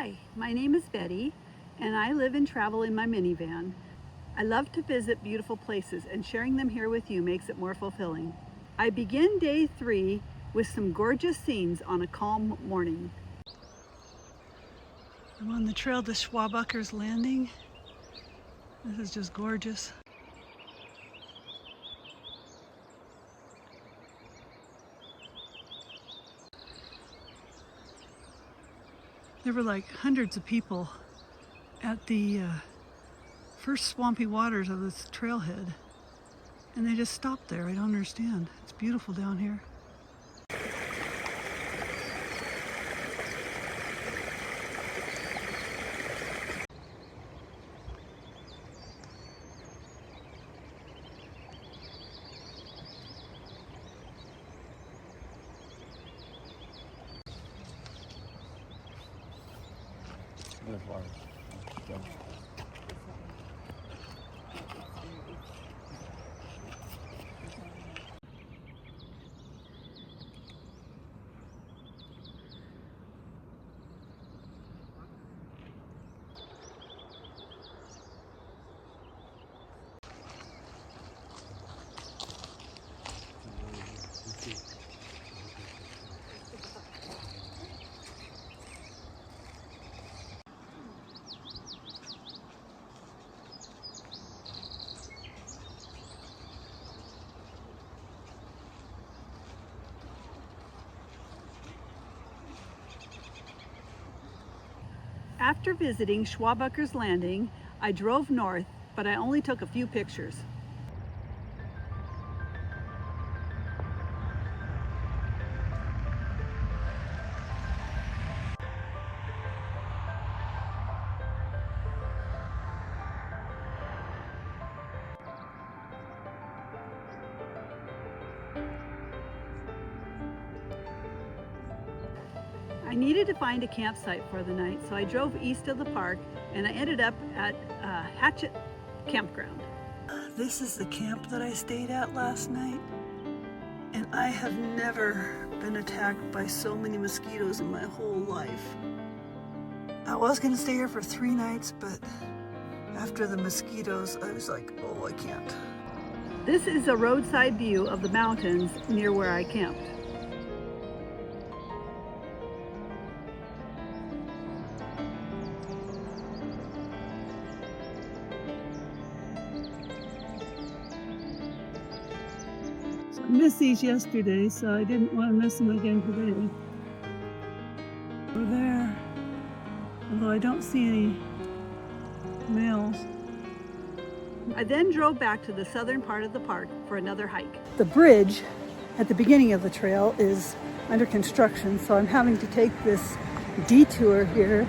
Hi, my name is Betty, and I live and travel in my minivan. I love to visit beautiful places, and sharing them here with you makes it more fulfilling. I begin day 3 with some gorgeous scenes on a calm morning. I'm on the trail to Schwabachers Landing. This is just gorgeous. There were like hundreds of people at the first swampy waters of this trailhead, and they just stopped there. I don't understand. It's beautiful down here. After visiting Schwabachers Landing, I drove north, but I only took a few pictures. I needed to find a campsite for the night, so I drove east of the park and I ended up at Hatchet Campground. This is the camp that I stayed at last night, and I have never been attacked by so many mosquitoes in my whole life. I was going to stay here for 3 nights, but after the mosquitoes, I was like, oh, I can't. This is a roadside view of the mountains near where I camped. I missed these yesterday, so I didn't want to miss them again today. Over there, although I don't see any males. I then drove back to the southern part of the park for another hike. The bridge at the beginning of the trail is under construction, so I'm having to take this detour here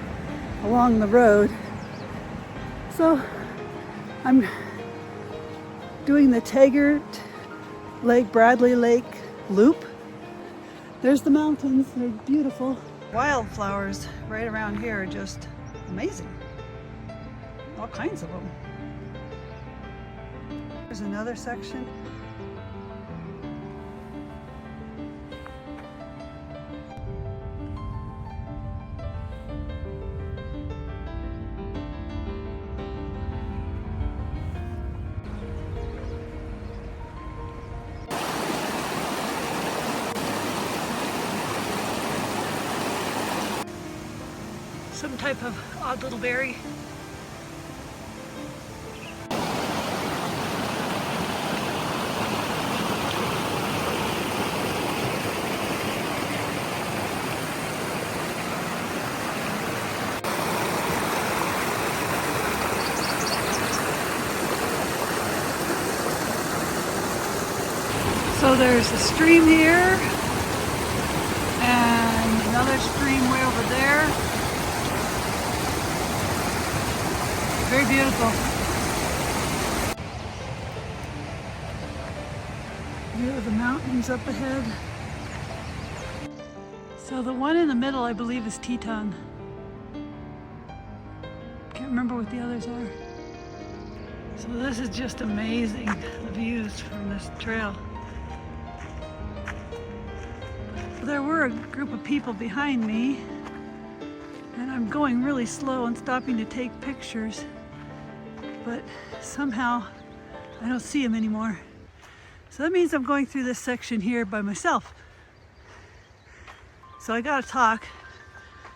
along the road. So I'm doing the Taggart Bradley Lake loop. There's the mountains, they're beautiful. Wildflowers right around here are just amazing. All kinds of them. There's another section. Some type of odd little berry. So there's a stream here and another stream way over there. Very beautiful. View of the mountains up ahead. So the one in the middle, I believe, is Teton. Can't remember what the others are. So this is just amazing, the views from this trail. There were a group of people behind me, And I'm going really slow and stopping to take pictures, but somehow I don't see them anymore. So that means I'm going through this section here by myself. So I gotta talk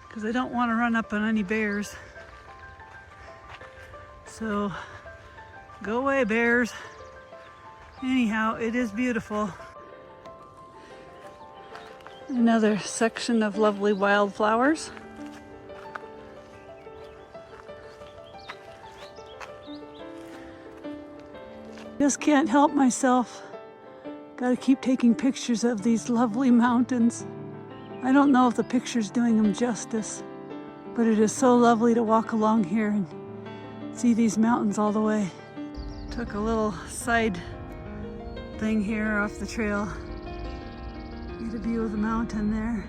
because I don't want to run up on any bears. So go away, bears. Anyhow, it is beautiful. Another section of lovely wildflowers. Just can't help myself. Gotta keep taking pictures of these lovely mountains. I don't know if the picture's doing them justice, but it is so lovely to walk along here and see these mountains all the way. Took a little side thing here off the trail. Get a view of the mountain there.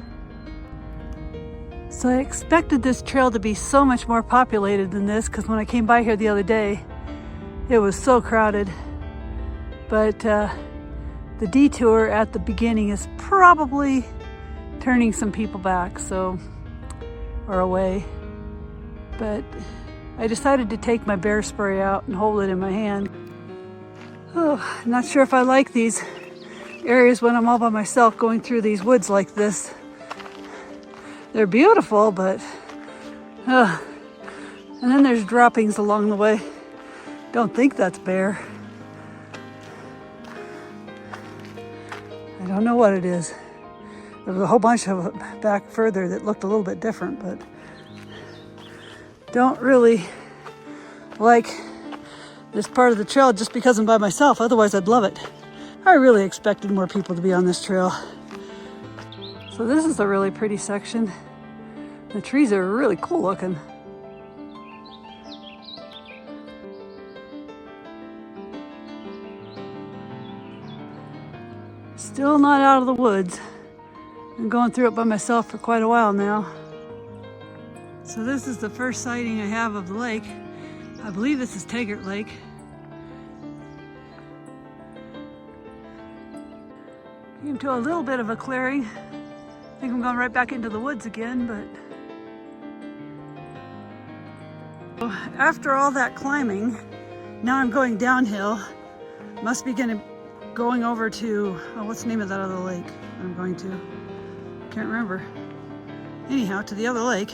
So I expected this trail to be so much more populated than this, because when I came by here the other day, it was so crowded. But the detour at the beginning is probably turning some people back, or away. But I decided to take my bear spray out and hold it in my hand. Oh, I'm not sure if I like these areas when I'm all by myself going through these woods like this. They're beautiful, but and then there's droppings along the way. Don't think that's bear. I don't know what it is. There was a whole bunch of it back further that looked a little bit different, but don't really like this part of the trail just because I'm by myself. Otherwise, I'd love it. I really expected more people to be on this trail. So this is a really pretty section. The trees are really cool looking. Still not out of the woods. Been going through it by myself for quite a while now. So this is the first sighting I have of the lake. I believe this is Taggart Lake. Came to a little bit of a clearing. I think I'm going right back into the woods again, but after all that climbing, now I'm going downhill. Must be going over to, what's the name of that other lake I'm going to? Can't remember. Anyhow, to the other lake.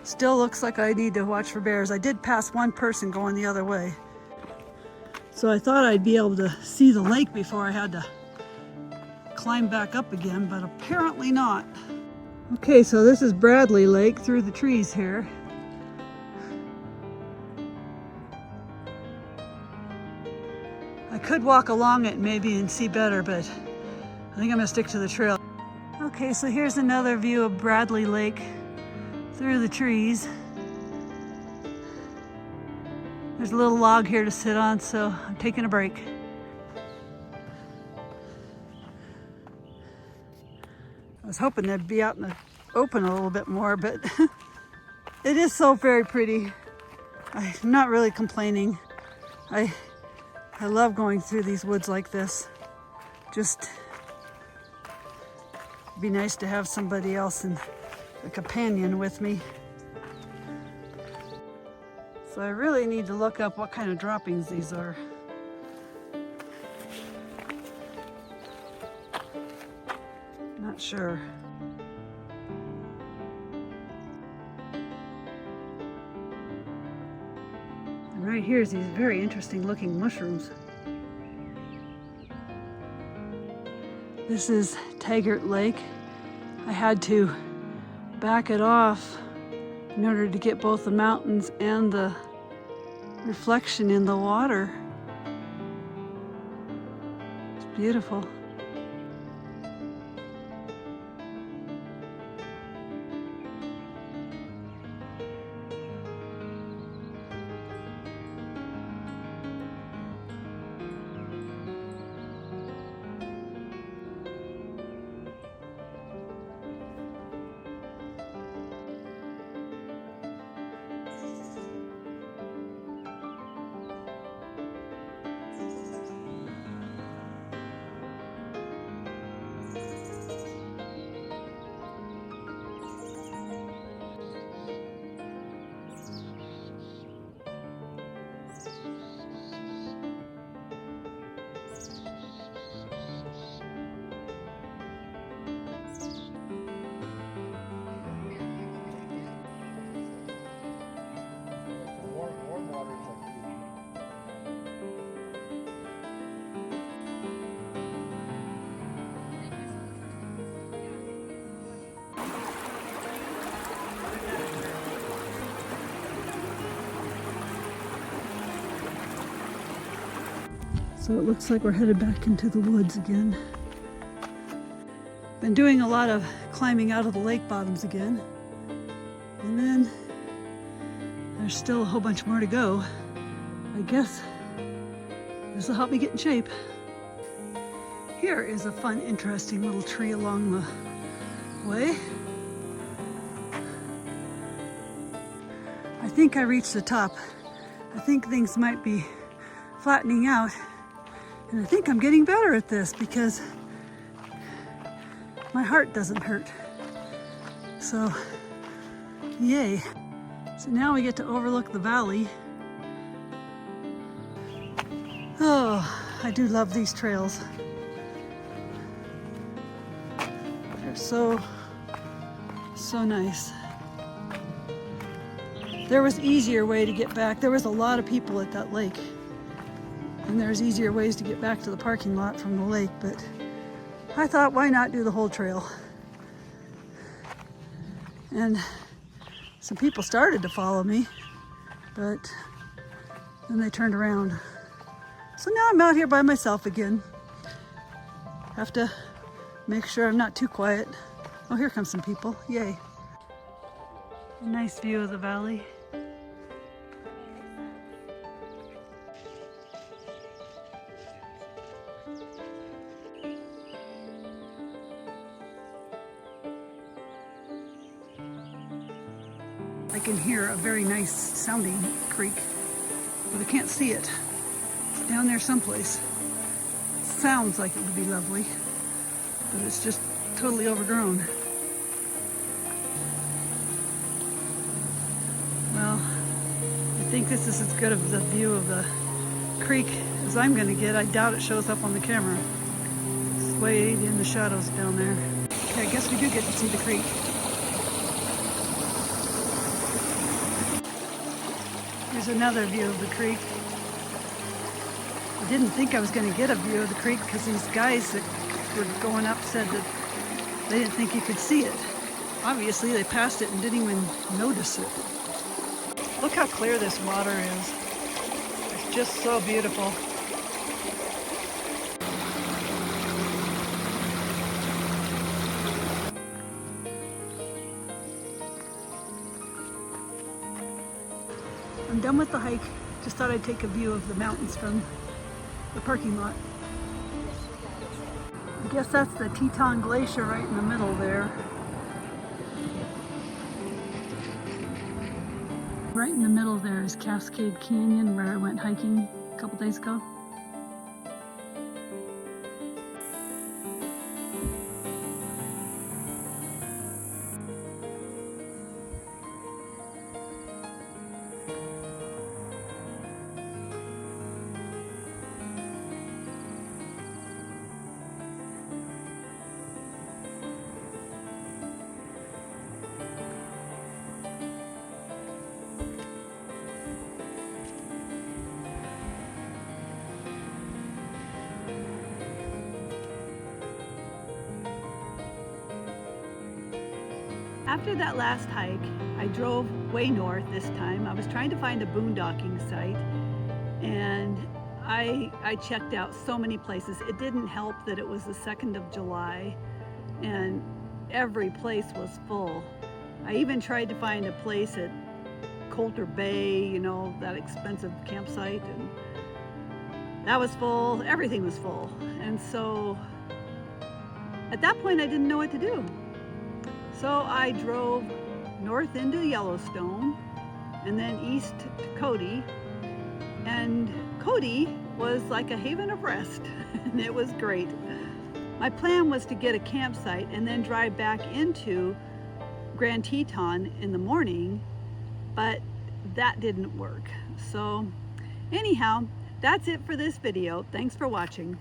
Still looks like I need to watch for bears. I did pass one person going the other way. So I thought I'd be able to see the lake before I had to climb back up again, but apparently not. Okay, so this is Bradley Lake through the trees here. I could walk along it maybe and see better, but I think I'm gonna stick to the trail. Okay, so here's another view of Bradley Lake through the trees. There's a little log here to sit on, so I'm taking a break. I was hoping they'd be out in the open a little bit more, but it is so very pretty. I'm not really complaining. I love going through these woods like this. Just be nice to have somebody else and a companion with me. So I really need to look up what kind of droppings these are. Not sure. And right here is these very interesting looking mushrooms. This is Taggart Lake. I had to back it off in order to get both the mountains and the reflection in the water. It's beautiful. So it looks like we're headed back into the woods again. Been doing a lot of climbing out of the lake bottoms again. And then there's still a whole bunch more to go. I guess this will help me get in shape. Here is a fun, interesting little tree along the way. I think I reached the top. I think things might be flattening out. And I think I'm getting better at this because my heart doesn't hurt. So, yay. So now we get to overlook the valley. Oh, I do love these trails. They're so nice. There was easier way to get back. There was a lot of people at that lake. And there's easier ways to get back to the parking lot from the lake, but I thought, why not do the whole trail? And some people started to follow me, but then they turned around. So now I'm out here by myself again. Have to make sure I'm not too quiet. Oh, here comes some people. Yay. A nice view of the valley. I can hear a very nice sounding creek, but I can't see it. It's down there someplace. Sounds like it would be lovely, but it's just totally overgrown. Well, I think this is as good of the view of the creek as I'm going to get. I doubt it shows up on the camera. It's way in the shadows down there. Okay, I guess we do get to see the creek. Here's another view of the creek. I didn't think I was going to get a view of the creek because these guys that were going up said that they didn't think you could see it. Obviously, they passed it and didn't even notice it. Look how clear this water is. It's just so beautiful. I'm done with the hike. Just thought I'd take a view of the mountains from the parking lot. I guess that's the Teton Glacier right in the middle there. Right in the middle there is Cascade Canyon, where I went hiking a couple days ago. After that last hike, I drove way north this time. I was trying to find a boondocking site, and I checked out so many places. It didn't help that it was the 2nd of July and every place was full. I even tried to find a place at Coulter Bay, you know, that expensive campsite, and that was full. Everything was full. And so at that point I didn't know what to do. So I drove north into Yellowstone and then east to Cody, and Cody was like a haven of rest and it was great. My plan was to get a campsite and then drive back into Grand Teton in the morning, but that didn't work. So anyhow, that's it for this video. Thanks for watching.